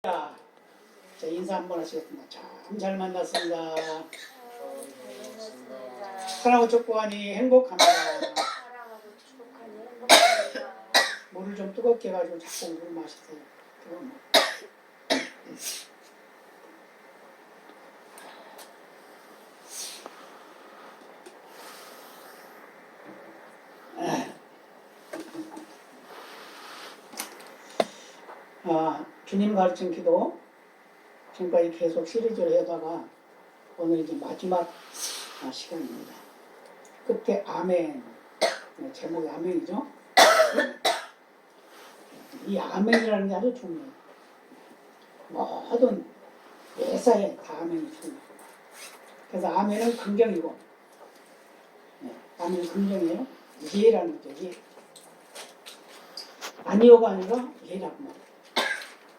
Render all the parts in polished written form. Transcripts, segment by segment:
자, 인사 한번 하시겠습니다. 참 잘 만났습니다. 사랑하고 축복하니 행복합니다. 물을 좀 뜨겁게 해가지고 자꾸 물 마시세요. 주님 가르친 기도 지금까지 계속 시리즈를 하다가 오늘 이제 마지막 시간입니다. 끝에 아멘, 제목이 아멘이죠. 이 아멘이라는 게 아주 중요해요. 모든 예사에 다 아멘이 중요해요. 그래서 아멘은 긍정이고, 아멘은 긍정이에요. 예라는 거죠. 예. 아니요가 아니라 예라고 말해요.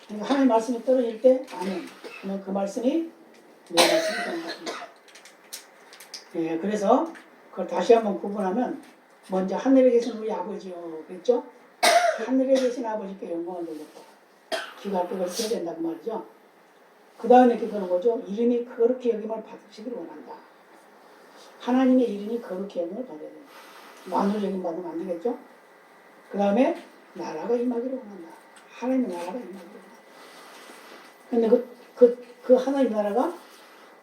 그러니까 하나님 말씀이 떨어질 때 아멘. 그러면 그 말씀이 내 말씀이 되는 겁니다. 예, 그래서 그걸 다시 한번 구분하면 먼저 하늘에 계신 우리 아버지요. 그랬죠? 하늘에 계신 아버지께 영광을 돌렸다. 기가 그렇게 된다고 말이죠. 그 다음에 기도는 뭐죠? 이름이 거룩히 여김을 받으시기를 원한다. 하나님의 이름이 거룩히 여김을 받아야 된다. 만물적인 받으면 안 되겠죠? 그 다음에 나라가 임하기를 원한다. 하나님의 나라가 임하기를 원한다. 근데 그 하나님 나라가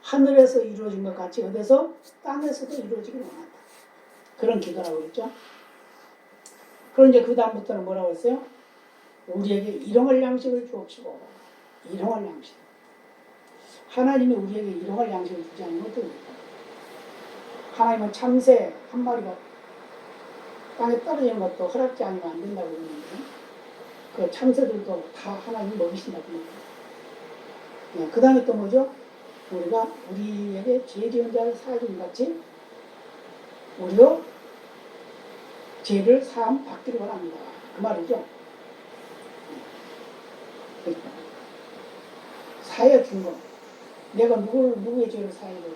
하늘에서 이루어진 것 같이 어디서 땅에서도 이루어지기를 원한다. 그런 기도라고 그랬죠. 그럼 이제 그 다음부터는 뭐라고 했어요? 우리에게 일용할 양식을 주옵시고. 일용할 양식. 하나님이 우리에게 일용할 양식을 주지 않으면 어떻게 될까요? 하나님은 참새 한 마리가 땅에 떨어지는 것도 허락지 않으면 안 된다고 그러는데 그 참새들도 다 하나님 먹이신다고 합니다. 그 다음에 또 뭐죠? 우리가 우리에게 죄 지은 자를 사해주는 같이 우리도 죄를 사함 받기를 원합니다. 그 말이죠. 사해 준 거. 내가 누구의 죄를 사해야 돼?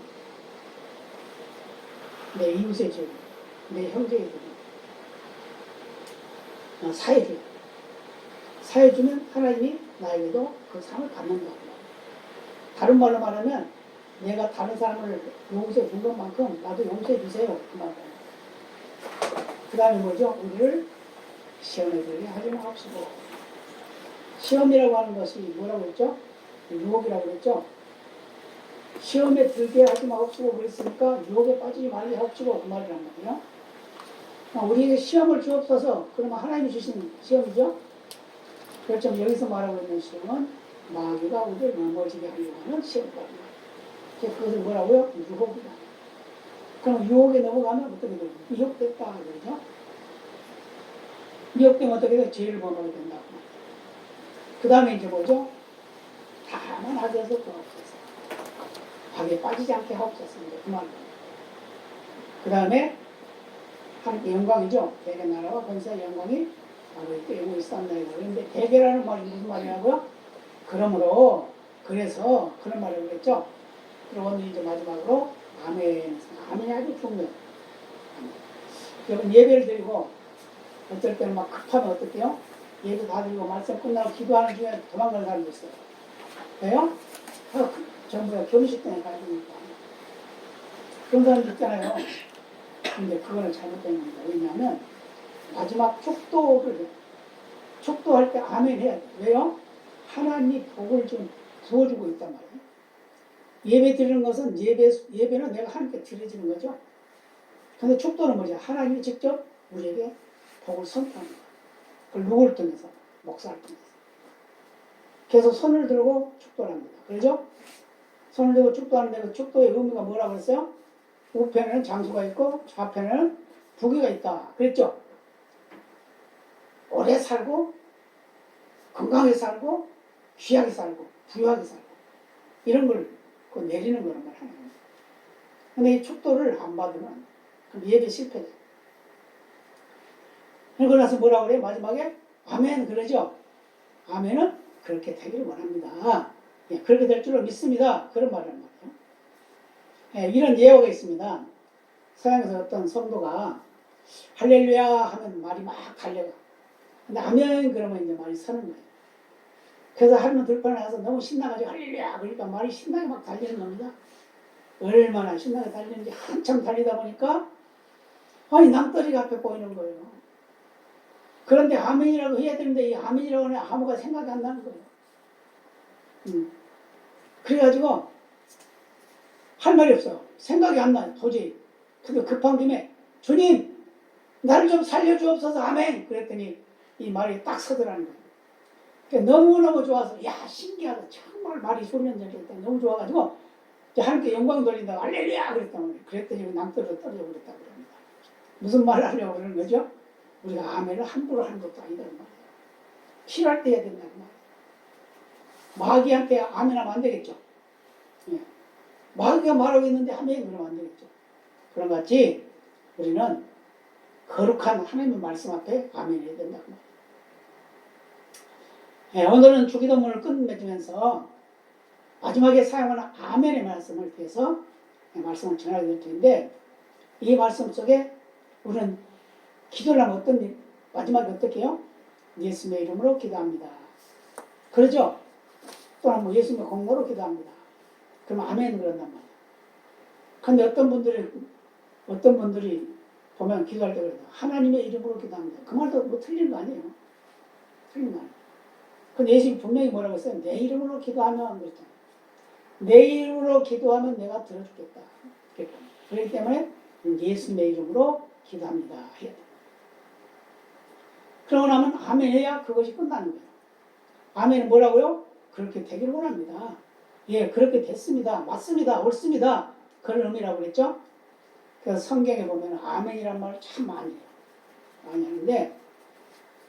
내 이웃의 죄, 내 형제의 죄. 사해줘요. 사해주면 하나님이 나에게도 그 상을 받는다. 다른 말로 말하면 내가 다른 사람을 용서해 준 것만큼 나도 용서해 주세요. 그 말이에요. 그 다음에 뭐죠? 우리를 시험에 들게 하지 마옵시고. 시험이라고 하는 것이 뭐라고 했죠? 유혹이라고 했죠? 시험에 들게 하지 마옵시고 그랬으니까 유혹에 빠지지 말게 하옵시고 그 말이란 말이에요. 우리에게 시험을 주옵소서. 그러면 하나님이 주신 시험이죠? 그렇죠. 여기서 말하고 있는 시험은 마귀가 우리를 넘어지게 하려고 하는 시험이다. 그것을 뭐라고요? 유혹이다. 그럼 유혹에 넘어가면 어떻게 돼요? 미혹됐다. 그러죠? 미혹되면 어떻게 돼요? 죄를 범하게 된다고. 그 다음에 이제 뭐죠? 다만 악에서 도와주소서. 악에 빠지지 않게 하옵소서. 그 말이에요. 그 다음에 하나님의 영광이죠. 대개 나라와 권세와 영광이 아버지께 영원히 있사옵나이다. 그런데 대개라는 말이 무슨 말이라고요? 그러므로 그래서 그런 말을 했죠. 그리고 오늘 이제 마지막으로 아멘. 아멘이 아주 중요해요. 여러분 예배를 드리고 어떨 때는 막 급하면 어떡해요? 예배 다 드리고 말씀 끝나고 기도하는 중에 도망가는 사람도 있어요. 왜요? 전부 다 결혼식 때문에 가야 되니까. 그런 사람도 있잖아요. 근데 그거는 잘못된 겁니다. 왜냐하면 마지막 축도를 해요. 축도할 때 아멘 해야 돼요. 왜요? 하나님이 복을 좀 부어주고 있단 말이에요. 예배 드리는 것은 예배는 내가 하나님께 드려지는 거죠. 근데 축도는 뭐죠? 하나님이 직접 우리에게 복을 선포하는 거예요. 그걸 누구를 통해서? 목사를 통해서. 그래서 손을 들고 축도를 합니다. 그렇죠? 손을 들고 축도하는데 그 축도의 의미가 뭐라고 그랬어요? 우편에는 장수가 있고 좌편에는 부귀가 있다. 그랬죠? 오래 살고 건강하게 살고 귀하게 살고 부유하게 살고 이런 걸 내리는 거란 말 하나요. 근데 이 축도를 안 받으면 그럼 예배 실패돼요. 그러고 나서 뭐라고 그래요? 마지막에 아멘 그러죠? 아멘은 그렇게 되기를 원합니다. 예, 그렇게 될 줄로 믿습니다. 그런 말이란 말이에요. 예, 이런 예화가 있습니다. 서양에서 어떤 성도가 할렐루야 하면 말이 막 달려가. 근데 아멘 그러면 이제 말이 서는 거예요. 그래서 하루는 들판에 가서 너무 신나가지고 할렐루야 그러니까 말이 신나게 막 달리는 겁니다. 얼마나 신나게 달리는지 한참 달리다 보니까 아니 낭떠러지가 앞에 보이는 거예요. 그런데 아멘이라고 해야 되는데 이 아멘이라고 하는 아무가 생각이 안 나는 거예요. 그래가지고 할 말이 없어요. 생각이 안 나요. 도저히. 근데 급한 김에 주님 나를 좀 살려주옵소서 아멘 그랬더니 이 말이 딱 서더라는 거예요. 그러니까 너무너무 좋아서 야 신기하다 정말 말이 소리난다니까 너무 좋아가지고 하나님께 영광 돌린다고 할렐루야 그랬단 말이에요. 그랬더니 낭떠러지로 떨어져 버렸다고 그럽니다. 무슨 말을 하려고 그러는 거죠? 우리가 아멘을 함부로 하는 것도 아니다 그 말이에요. 필요할 때 해야 된다는 말이에요. 마귀한테 아멘하면 안 되겠죠. 예. 마귀가 말하고 있는데 아멘 그러면 안 되겠죠. 그런 것 같이 우리는 거룩한 하나님의 말씀 앞에 아멘해야 된다고 말이에요. 예, 오늘은 주기도문을 끝맺으면서 마지막에 사용하는 아멘의 말씀을 통해서 말씀을 전하게 될 텐데 이 말씀 속에 우리는 기도를 하면 어떤 일, 마지막에 어떻게 해요? 예수님의 이름으로 기도합니다. 그러죠? 또는 뭐 예수님의 공로로 기도합니다. 그러면 아멘 그런단 말이에요. 그런데 어떤 분들이 보면 기도할 때 그래요. 하나님의 이름으로 기도합니다. 그 말도 뭐 틀린 거 아니에요. 틀린 거 아니에요. 근데 예수님이 분명히 뭐라고 했어요? 내 이름으로 기도하면 그랬잖아요. 내 이름으로 기도하면 내가 들어주겠다. 그렇기 때문에 예수님의 이름으로 기도합니다. 해야 돼요. 그러고 나면 아멘 해야 그것이 끝나는 거예요. 아멘은 뭐라고요? 그렇게 되기를 원합니다. 예, 그렇게 됐습니다. 맞습니다. 옳습니다. 그런 의미라고 그랬죠? 그래서 성경에 보면 아멘이란 말을 참 많이 해요. 많이 하는데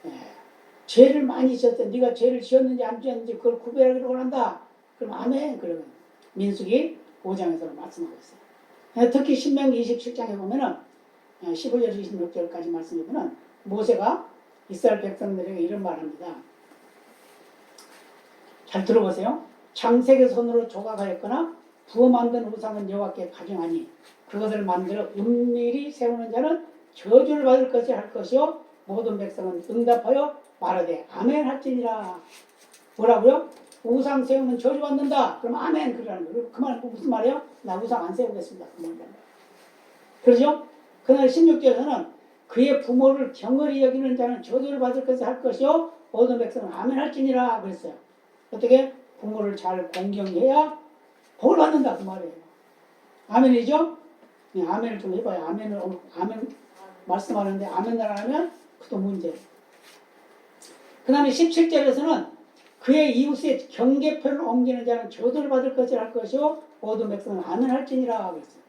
예, 죄를 많이 지었대. 네가 죄를 지었는지 안 지었는지 그걸 구별하기를 원한다. 그럼 아멘 그러면 민수기 5장에서 말씀하고 있어요. 예, 특히 신명기 27장에 보면은 15절 26절까지 말씀해 보면 모세가 이스라엘 백성들에게 이런 말합니다. 잘 들어보세요. 장색의 손으로 조각하였거나 부어 만든 우상은 여호와께 가증하니 그것을 만들어 은밀히 세우는 자는 저주를 받을 것이 할 것이요 모든 백성은 응답하여 말하되 아멘 할지니라. 뭐라고요? 우상 세우면 저주 받는다. 그럼 아멘 그러라는 거예요. 그 말은 무슨 말이에요? 나 우상 안 세우겠습니다. 그 말이에요. 그러죠? 그날 16절에서는 그의 부모를 경홀히 여기는 자는 저주를 받을 것이 할 것이요 모든 백성은 아멘 할지니라 그랬어요. 어떻게? 부모를 잘 공경해야 복을 받는다 그 말이에요. 아멘이죠? 네, 아멘을 좀 해봐요. 아멘 말씀하는데 아멘을 안 하면 그것도 문제예요. 그 다음에 17절에서는 그의 이웃의 경계표를 옮기는 자는 저주를 받을 것이라 할 것이요 모든 백성은 아멘 할지니라 그랬어요.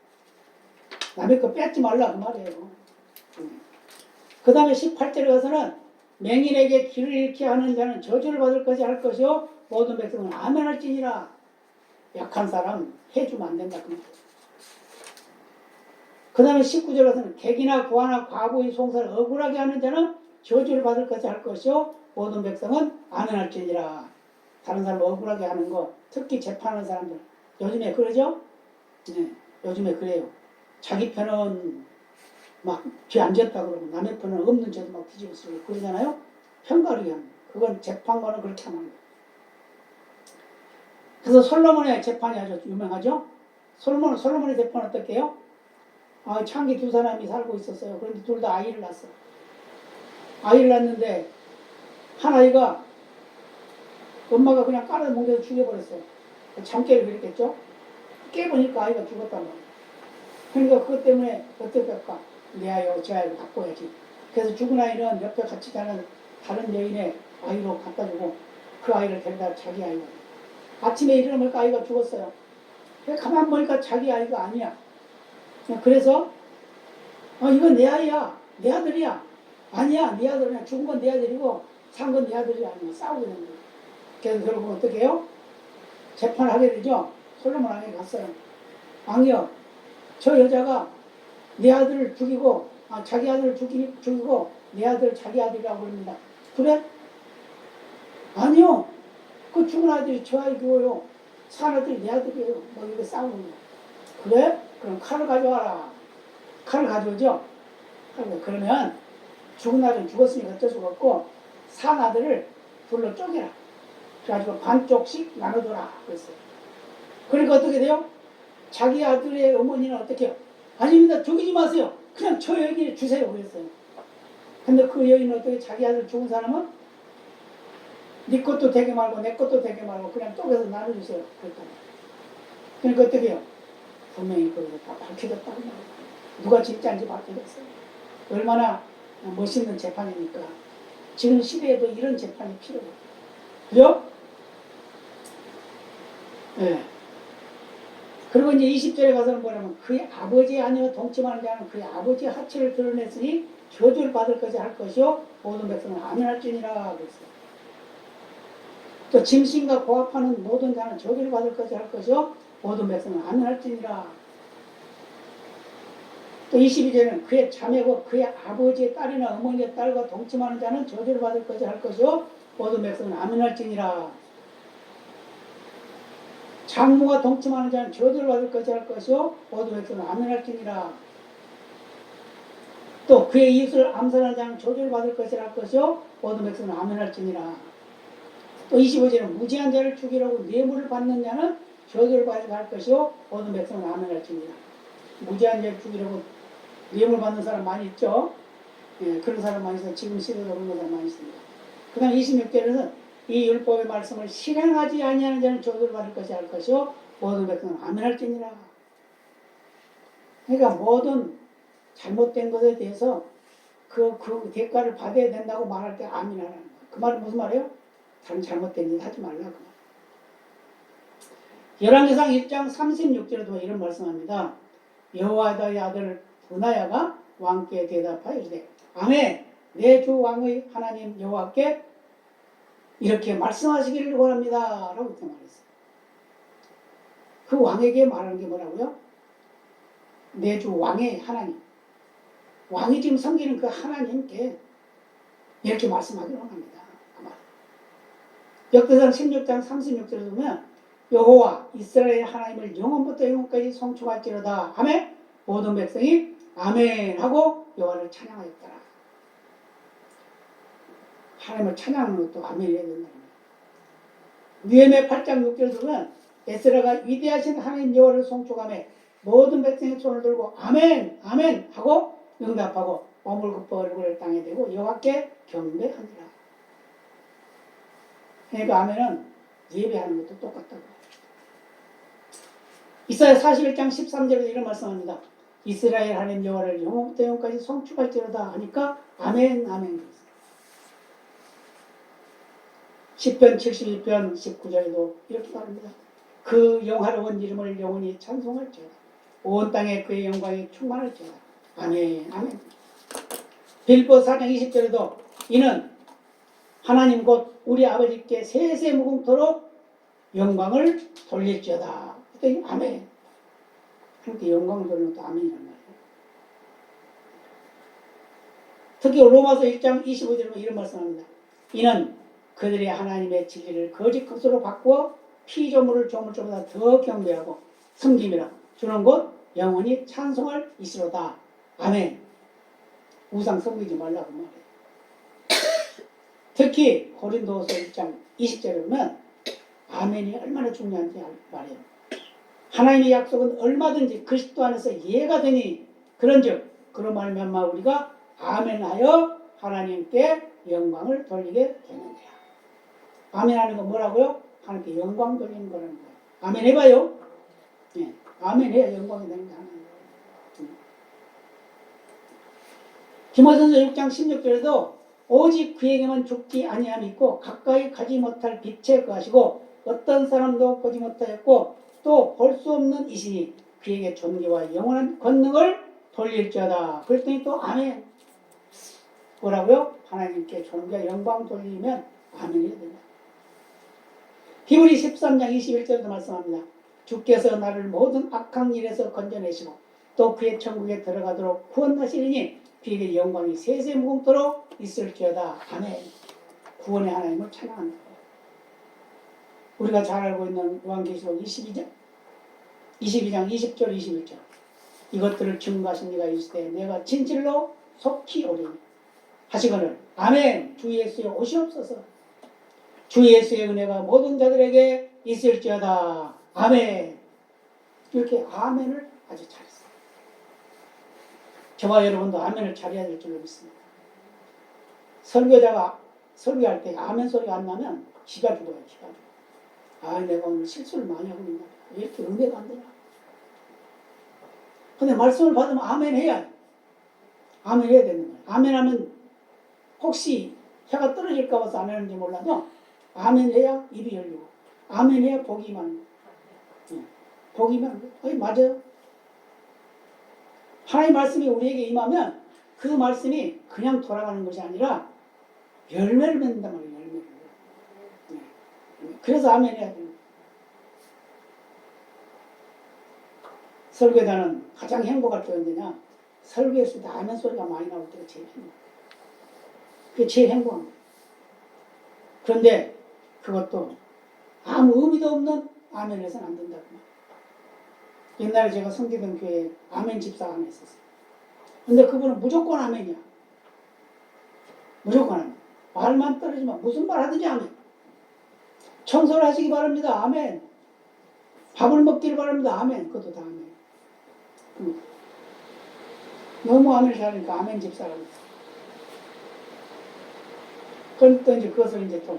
남의 거 뺏지 말라 그 말이에요. 그 다음에 18절에 가서는 맹인에게 길을 잃게 하는 자는 저주를 받을 것이라 할 것이요 모든 백성은 아멘 할지니라. 약한 사람 해주면 안 된다 그 말이에요. 그 다음에 19절에서는 객이나 고아나 과부의 송사를 억울하게 하는 자는 저주를 받을 것이 할 것이요 모든 백성은 아멘 할지니라. 다른 사람 억울하게 하는 거 특히 재판하는 사람들 요즘에 그러죠? 네, 요즘에 그래요. 자기 편은 막 죄 안 지었다 그러고 남의 편은 없는 죄도 막 뒤집어 쓰고 그러잖아요. 편가르기 하는 거. 그건 재판관은 그렇게 하는 거예요. 그래서 솔로몬의 재판이 아주 유명하죠. 솔로몬의 재판은 어떻게 해요? 창기 두 사람이 살고 있었어요. 그런데 둘 다 아이를 낳았어요. 아이를 낳았는데 한 아이가 엄마가 그냥 깔아 뭉개서 죽여버렸어요. 잠깨를 그랬겠죠. 깨보니까 아이가 죽었단 말이에요. 그러니까 그것 때문에 어떻게 할까? 내 아이하고 제 아이를 바꿔야지. 그래서 죽은 아이는 옆에 같이 가는 다른 여인의 아이로 갖다 주고 그 아이를 데려다 자기 아이가. 아침에 일어나니까 아이가 죽었어요. 가만 보니까 자기 아이가 아니야. 그래서 이건 내 아이야. 내 아들이야. 아니야. 네 아들이야. 죽은 건 내 아들이고 산 건 내 아들이 아니야. 싸우게 되는 거예요. 그래서 결국은 어떻게 해요? 재판을 하게 되죠. 솔로몬 왕에 갔어요. 왕이요. 저 여자가 내 아들을 죽이고 자기 아들을 죽이고 내 아들 자기 아들이라고 그럽니다. 그래? 아니요. 그 죽은 아들이 저 아이 키워요. 산 아들이 내 아들이에요. 뭐 이렇게 싸우는 거야. 그래? 그럼 칼을 가져와라. 칼을 가져오죠. 그러면 죽은 아들은 죽었으니까 어쩔 수가 없고 산 아들을 둘로 쪼개라. 그래가지고 반쪽씩 나눠줘라 그랬어요. 그러니까 어떻게 돼요? 자기 아들의 어머니는 어떻게 해요? 아닙니다. 죽이지 마세요. 그냥 저 여기에 주세요 그랬어요. 근데 그 여인은 어떻게 자기 아들 죽은 사람은 네 것도 되게 말고 내 것도 되게 말고 그냥 쪼개서 나눠주세요. 그랬더니. 그러니까 어떻게 해요? 분명히 그걸 다 밝혀졌다고 말이에요. 누가 진짜인지 밝혀졌어요. 얼마나 멋있는 재판이니까. 지금 시대에도 이런 재판이 필요해요. 그죠? 네. 그리고 이제 20절에 가서는 뭐냐면 그의 아버지 아니여 동침하는 자는 그의 아버지의 하체를 드러냈으니 저주를 받을 것이 할 것이요 모든 백성은 아멘할지니라 그랬어요. 또 짐승과 고합하는 모든 자는 저주를 받을 것이 할 것이요 모든 백성은 아멘할지니라. 또 22절에는 그의 자매고 그의 아버지의 딸이나 어머니의 딸과 동침하는 자는 저주를 받을 것이 할 것이요 모든 백성은 아멘할지니라. 장모가 동침하는 자는 저주를 받을 것이 할 것이요 모든 백성은 아멘할지니라. 또 그의 이웃을 암살하는 자는 저주를 받을 것이 할 것이요 모든 백성은 아멘할지니라. 또 25절에는 무지한 자를 죽이려고 뇌물을 받는 자는 저주를 받을 것이요 모든 백성은 아멘할지니라. 무지한 자를 죽이려고 뇌물 받는 사람 많이 있죠. 예, 그런 사람 많이 있어요. 지금 시대도 그런 사람 많이 있습니다. 그 다음 26절에는 이 율법의 말씀을 실행하지 아니하는 자는 저주를 받을 것이 할 것이요 모든 백성은 아멘할지니라. 그러니까 모든 잘못된 것에 대해서 그 대가를 받아야 된다고 말할 때 아멘하라는 거예요. 그 말은 무슨 말이에요? 다른 잘못된 일 하지 말라 그 말. 열왕기상 1장 36절에도 이런 말씀합니다. 여호와의 아들 브나야가 왕께 대답하여 이르되 아멘 내 주 왕의 하나님 여호와께 이렇게 말씀하시기를 원합니다 라고 이렇게 말했어요. 그 왕에게 말하는 게 뭐라고요? 내 주 왕의 하나님, 왕이 지금 섬기는 그 하나님께 이렇게 말씀하기를 원합니다. 그 말. 역대상 16장 36절에 보면 여호와 이스라엘 하나님을 영원부터 영원까지 송축할지로다 하며 모든 백성이 아멘 하고 여호와를 찬양하였더라. 하나님을 찬양하는 것도 아멘 해야 된다는 거예요. 느헤미야 8장 6절에 보면 에스라가 위대하신 하나님 여호와를 송축하며 모든 백성의 손을 들고 아멘 아멘 하고 응답하고 오물급부 얼굴을 땅에 대고 여호와께 경배하니라. 그러니까 아멘은 예배하는 것도 똑같다고. 이사야 41장 13절에 이런 말씀합니다. 이스라엘 하나님 여호와를 영원부터 영원까지 송축할지로다 하니까 아멘 아멘. 시편 71편 19절에도 이렇게 말합니다. 그 영화로운 이름을 영원히 찬송할지어다. 온 땅에 그의 영광이 충만할지어다. 아멘 아멘. 빌보 4장 20절에도 이는 하나님 곧 우리 아버지께 세세 무궁토록 영광을 돌릴지어다. 그랬더니 아멘. 그렇게 영광을 돌리는 것도 아멘이란 말이에요. 특히 로마서 1장 25절에 이런 말씀합니다. 이는 그들이 하나님의 진리를 거짓 것으로 바꾸어 피조물을 조물조보다 더 경배하고 섬김이라 주는 것 영원히 찬송할 이시로다. 아멘. 우상 섬기지 말라고 말해요. 특히 고린도서 1장 20절에 보면 아멘이 얼마나 중요한지 말해요. 하나님의 약속은 얼마든지 그리스도 안에서 이해가 되니 그런즉 그런 말미암아 우리가 아멘하여 하나님께 영광을 돌리게 되는데요. 아멘하는 건 뭐라고요? 하나님께 영광 돌리는 거라는 거예요. 아멘 해봐요. 네. 아멘 해야 영광이 되는 게 하나님. 디모데전서 6장 16절에도 오직 그에게만 죽지 아니함이 있고 가까이 가지 못할 빛에 거하시고 어떤 사람도 보지 못하였고 또 볼 수 없는 이시니 그에게 존귀와 영원한 권능을 돌릴지어다. 그랬더니 또 아멘. 뭐라고요? 하나님께 존귀와 영광 돌리면 아멘이 된다. 히브리 13장 21절에도 말씀합니다. 주께서 나를 모든 악한 일에서 건져내시고 또 그의 천국에 들어가도록 구원하시리니 그에게 영광이 세세무궁토록 있을지어다. 아멘. 구원의 하나님을 찬양한다. 우리가 잘 알고 있는 요한계시록 22장 20절 21절 이것들을 증거하신 이가 있으되 내가 진실로 속히 오리니 하시거늘 아멘. 주 예수여 오시옵소서. 주 예수의 은혜가 모든 자들에게 있을지어다. 아멘. 이렇게 아멘을 아주 잘했어요. 저와 여러분도 아멘을 잘해야 될 줄로 믿습니다. 설교자가 설교할 때 아멘 소리가 안 나면 기가 죽어요. 기가 죽어. 아, 내가 오늘 실수를 많이 하고 있나. 왜 이렇게 은혜가 안 되나. 근데 말씀을 받으면 아멘 해야 돼. 아멘 해야 되는 거예요. 아멘 하면 혹시 혀가 떨어질까 봐서 안 하는지 몰라도 아멘 해야 입이 열리고 아멘 해야 복이 임하는 거예요. 복이 임하는 거예요. 맞아요. 하나님의 말씀이 우리에게 임하면 그 말씀이 그냥 돌아가는 것이 아니라 열매를 맺는단 말이에요. 열매를. 그래서 아멘 해야 됩니다. 설교자는 가장 행복할 때 언제냐? 설교했을 때 아멘 소리가 많이 나올 때가 제일 행복해요. 그게 제일 행복한 거예요. 그런데 그것도 아무 의미도 없는 아멘을 해서는 안 된다고. 옛날에 제가 섬기던 교회에 아멘 집사가 하나 있었어요. 근데 그분은 무조건 아멘이야. 무조건 아멘. 말만 떨어지면 무슨 말 하든지 아멘. 청소를 하시기 바랍니다. 아멘. 밥을 먹기를 바랍니다. 아멘. 그것도 다 아멘. 너무 아멘을 잘하니까 아멘 집사라고. 그런데 이제 그것을 이제 또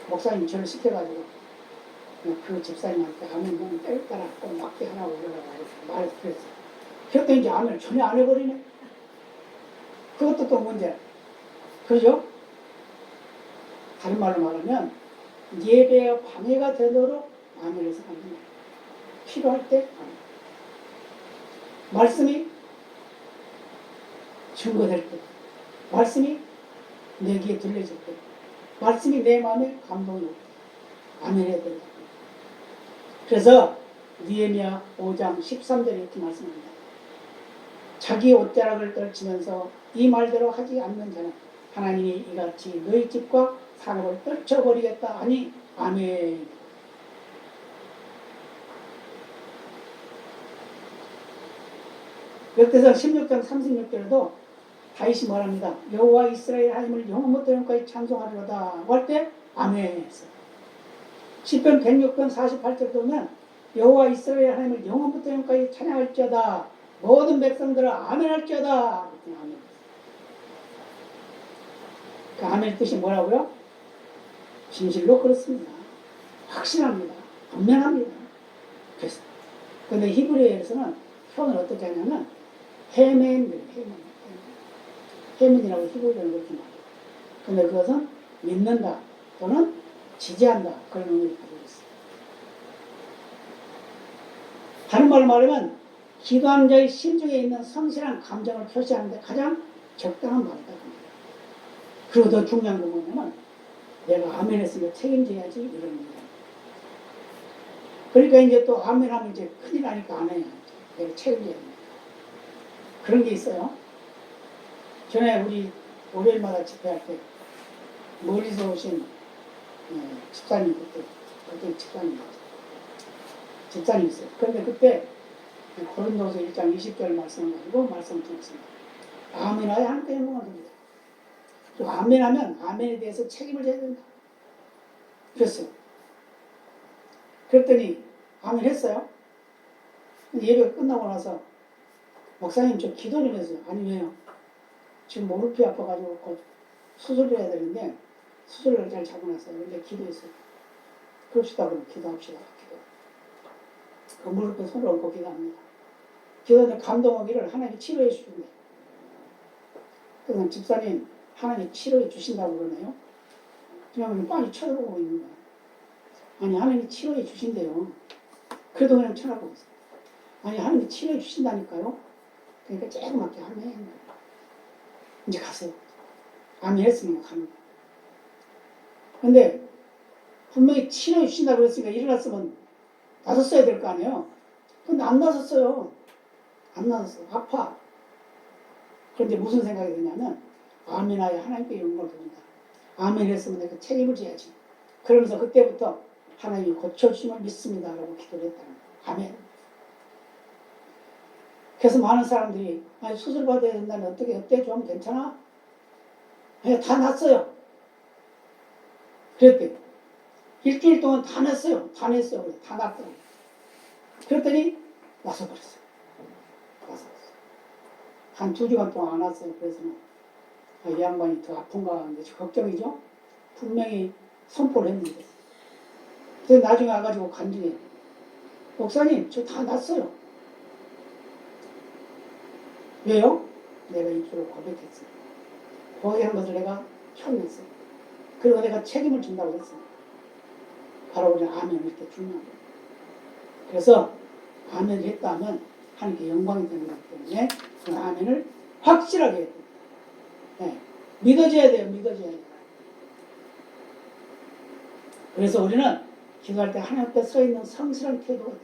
목사님이 저를 시켜가지고 그 집사님한테 아멘 너무 때렸다라 꼭 맞게 하라고 그러라고 말해서 그랬어요. 그랬더니 이제 아멘을 전혀 안 해버리네. 그것도 또 문제야. 그죠? 다른 말로 말하면 예배에 방해가 되도록 아멘을 해서 안 된다. 필요할 때 아멘. 말씀이 증거될 때, 말씀이 내 귀에 들려질 때, 말씀이 내 마음에 감동이 올 때, 아멘 해야 된다. 그래서 느헤미야 5장 13절에 이렇게 말씀합니다. 자기 옷자락을 떨치면서 이 말대로 하지 않는 자는 하나님이 이같이 너희 집과 산업을 떨쳐버리겠다 하니 아멘. 역대상 16장 36절에도 다윗이 말합니다. 여호와 이스라엘 하나님을 영원부터 영원까지 찬송하리로다 할 때 아멘 했어요. 시편 106편 48절 보면 여호와 이스라엘 하나님을 영원부터 영원까지 찬양할지어다 모든 백성들아 아멘 할지어다. 아멘. 그 아멘 뜻이 뭐라고요? 진실로 그렇습니다. 확신합니다. 분명합니다. 그래서 근데 히브리어에서는 표현을 어떻게 하냐면 헤맨이라고 히브리어는 그렇게 말해요. 근데 그것은 믿는다 또는 지지한다 그런 의미를 가지고 있어요. 다른 말로 말하면 기도하는 자의 심중에 있는 성실한 감정을 표시하는 데 가장 적당한 말이다. 그리고 더 중요한 건 뭐냐면 내가 아멘 했으니까 책임져야지 이런 겁니다. 그러니까 이제 또 아멘 하면 이제 큰일 나니까 안 해요. 내가 책임져야 됩니다. 그런 게 있어요. 전에 우리 월요일마다 집회할 때 멀리서 오신 집사님 그때 집사님 있어요. 그런데 그때 고린도서 1장 20절 말씀을 가지고 말씀을 드렸습니다. 아멘하여 하나님께 영광을 드립니다. 그리고 아멘하면 아멘에 대해서 책임을 져야 된다. 그랬어요. 그랬더니 아멘 했어요. 근데 예배가 끝나고 나서 목사님 저 기도 좀 해주세요. 아니 왜요? 지금 무릎이 아파가지고 곧 수술을 해야 되는데 수술을 잘 잡아놨어요. 근데 기도했어요. 그럽시다 그럼 기도합시다. 기도. 그 무릎에 손을 얹고 기도합니다. 기도하는데 감동하기를 하나님이 치료해 주신대. 그래서 집사님 하나님이 치료해 주신다고 그러네요. 그냥 빤히 쳐다보고 있는 거야. 아니 하나님이 치료해 주신대요. 그래도 그냥 쳐다보고 있어요. 아니 하나님이 치료해 주신다니까요. 그러니까 조그맣게 아멘. 이제 가세요. 아멘 했으니까 가는 거예요. 근데 분명히 치료해 주신다고 그랬으니까 일어났으면 나섰어야 될 거 아니에요. 근데 안 나섰어요. 안 나섰어요. 아파. 그런데 무슨 생각이 드냐면 아멘하여 하나님께 영광을 드린다. 아멘 했으면 내가 책임을 져야지. 그러면서 그때부터 하나님이 고쳐주심을 믿습니다. 라고 기도를 했다는 거예요. 아멘. 그래서 많은 사람들이 아니 수술 받아야 된다면 어때 좀 괜찮아? 아니 다 났어요. 그랬대요. 일주일 동안 다 냈어요. 다 냈어요. 다 났더라고요. 그랬더니 와서 버렸어요. 와서 한 2주간 동안 안 왔어요. 그래서 이 양반이 더 아픈가 하는데 걱정이죠. 분명히 선포를 했는데. 그래서 나중에 와가지고 간증해. 목사님, 저 다 났어요. 왜요? 내가 입술로 고백했어요. 고백한 것을 내가 표현했어요. 그리고 내가 책임을 진다고 했어요. 바로 우리 아멘 이렇게 중요한 거예요. 그래서 아멘을 했다 하면 하나님께 영광이 되는 거기 때문에 그 아멘을 확실하게 해야 돼요. 네. 믿어져야 돼요. 믿어져야 돼요. 그래서 우리는 기도할 때 하나님 앞에 서 있는 성실한 태도가 돼요.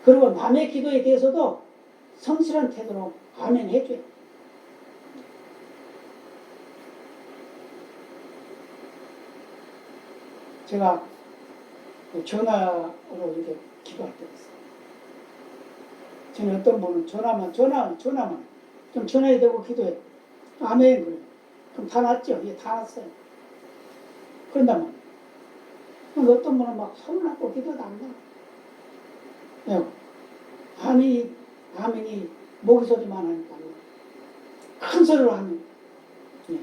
그리고 남의 기도에 대해서도 성실한 태도로 아멘 해줘요. 제가 전화로 이렇게 기도할 때가 있어요. 저는 어떤 분은 전화만 좀 전화해 되고 기도해. 아멘. 그래요. 그럼 다 났죠? 예, 다 났어요. 그런다면 어떤 분은 막 손을 잡고 기도도 안 나. 네. 아멘이 목이 소리만 하니까 큰 소리로 하면. 네.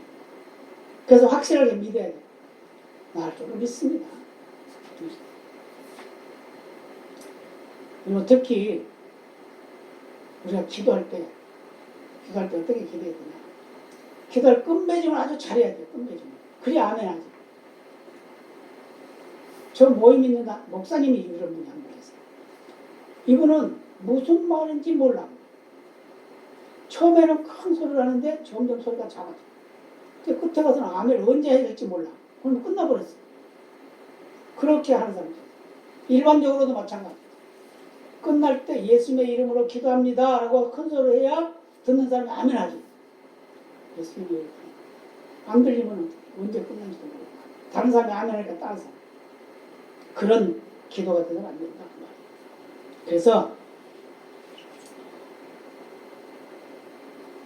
그래서 확실하게 믿어야 돼. 나를 조금 믿습니다. 그리고 특히 우리가 기도할 때 어떻게 기도해야 되냐. 기도할 끝맺음을 아주 잘해야 돼요. 끝맺음을. 그래야 아멘 하지. 저 모임 있는 목사님이 이런 분이 한 분 계세요. 이분은 무슨 말인지 몰라. 처음에는 큰 소리를 하는데 점점 소리가 작아져. 끝에 가서는 아멘을 언제 해야 될지 몰라. 그럼 끝나버렸어. 그렇게 하는 사람들. 일반적으로도 마찬가지. 끝날 때 예수님의 이름으로 기도합니다 라고 큰 소리를 해야 듣는 사람이 아멘 하지. 예수님의 이름으로. 안 들리면 언제 끝난지도 몰라. 다른 사람이 아멘 하니까 따라서. 그런 기도가 되면 안 된다. 그래서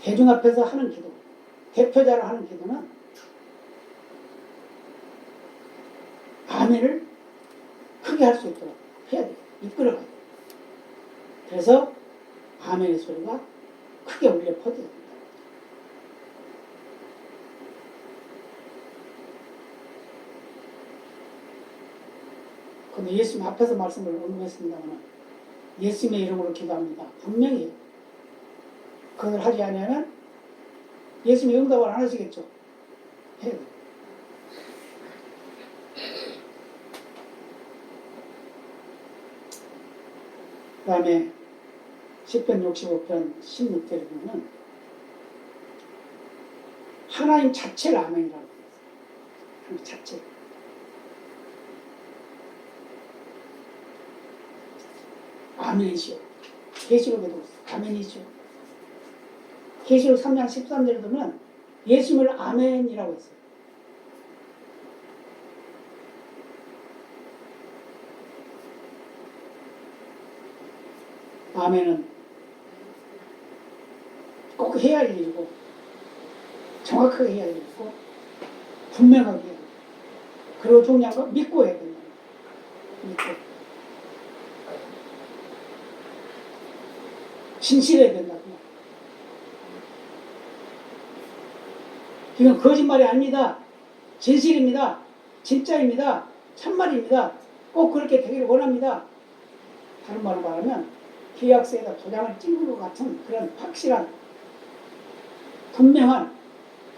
대중 앞에서 하는 기도, 대표자로 하는 기도는 아멘을 크게 할 수 있도록 해야 돼요. 이끌어가야 돼요. 그래서 아멘의 소리가 크게 울려 퍼져야 된다. 근데 예수님 앞에서 말씀을 언급했습니다만 예수님의 이름으로 기도합니다. 분명히 그걸 하지 않으면 예수님이 응답을 안 하시겠죠. 해야 돼요. 그 다음에 10편 65편 16절에 보면 하나님 자체를 아멘이라고 해요. 하나님 자체. 아멘이시오. 계시록에도 아멘이시오. 계시록 3장 13절에 보면 예수님을 아멘이라고 했어요. 아멘은 꼭 해야 할 일이고 정확하게 해야 할 일이고 분명하게 해야 돼요. 그리고 중요한 건 믿고 해야 된다. 믿고. 진실해야 된다. 이건 거짓말이 아닙니다. 진실입니다. 진짜입니다. 참말입니다. 꼭 그렇게 되기를 원합니다. 다른 말로 말하면 계약서에다 도장을 찍는 것 같은 그런 확실한 분명한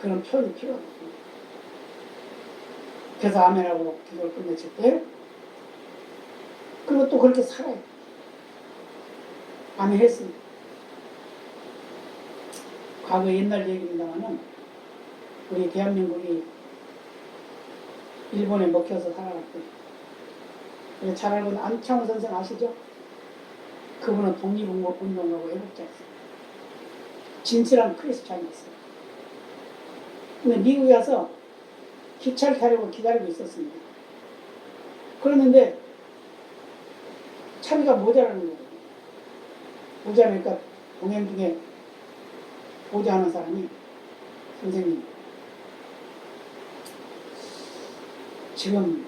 그런 표현이 필요합니다. 그래서 아멘하고 기도를 끝맺을 때 그리고 또 그렇게 살아요. 아멘 했습니다. 과거 옛날 얘기입니다만은 우리 대한민국이 일본에 먹혀서 살아갔고요. 잘 알고 있는 안창호 선생 아시죠? 그분은 독립운동가고 애국자였어요. 진실한 크리스찬이었어요. 근데 미국에 와서 기차를 타려고 기다리고 있었습니다. 그랬는데 차비가 모자라는 거예요. 모자라니까 동행 중에 보좌하는 사람이 선생님 지금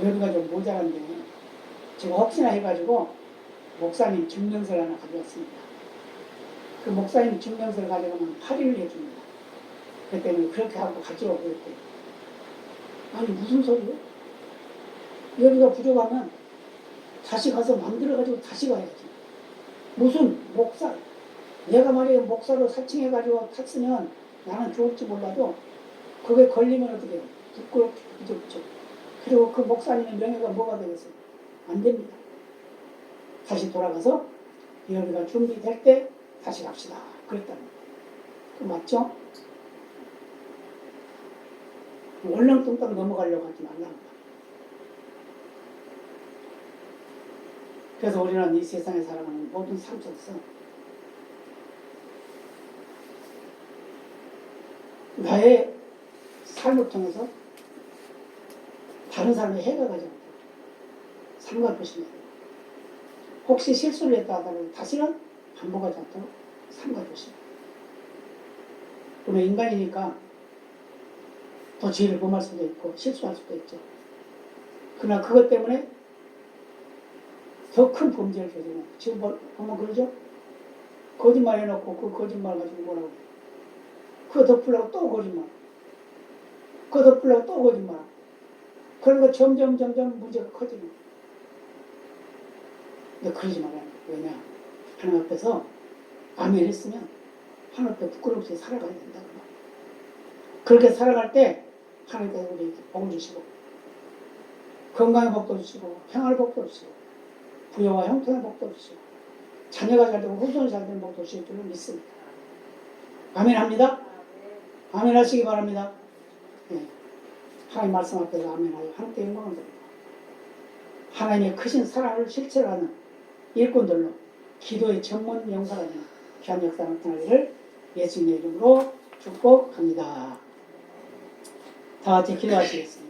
여기가 좀 모자란데 지금 혹시나 해가지고 목사님 증명서를 하나 가져왔습니다. 그 목사님 증명서를 가져가면 8일을 해줍니다. 그 때문에 그렇게 하고 가져오고 그랬대요. 아니 무슨 소리요? 여기가 부족하면 다시 가서 만들어가지고 다시 가야지. 무슨 목사, 내가 말이에요 목사로 사칭해가지고 탔으면 나는 좋을지 몰라도 그게 걸리면 어떻게 해요? 부끄럽죠. 그리고 그 목사님의 명예가 뭐가 되겠어요? 안 됩니다. 다시 돌아가서 여기가 준비될 때 다시 갑시다. 그랬답니다. 그 맞죠? 얼렁뚱땅 넘어가려고 하지 말라고. 그래서 우리는 이 세상에 살아가는 모든 삶 속에서 나의 삶을 통해서 다른 사람의 해가 가지 않도록 삼가 보시면 돼요. 혹시 실수를 했다 하더라도 다시는 반복하지 않도록 삼가 보시면 돼요. 그러면 인간이니까 더 죄를 범할 수도 있고 실수할 수도 있죠. 그러나 그것 때문에 더 큰 범죄를 저지르는 지금 보면 그러죠? 거짓말 해놓고 그 거짓말 가지고 뭐라고 해요? 그거 덮으려고 또 거짓말. 그거 덮으려고 또 거짓말. 그러니까 점점 문제가 커지는 거예요. 근데 그러지 말아야 돼요. 왜냐? 하나님 앞에서 아멘 했으면 하나님 앞에 부끄럽게 살아가야 된다. 그렇게 살아갈 때 하나님께서 우리에게 복을 주시고 건강의 복도 주시고 평안의 복도 주시고 부여와 형통의 복도 주시고 자녀가 잘 되고 후손이 잘 되는 복도 주실 줄로 믿습니다. 아멘 합니다. 아멘 하시기 바랍니다. 네. 하나님 말씀 앞에서 아멘하여 하나님께 영광을 드립니다. 하나님의 크신 사랑을 실체하는 일꾼들로 기도의 전문 용사가 되는 귀한 역사 나타나기를 예수님의 이름으로 축복합니다. 다 같이 기도하시겠습니다.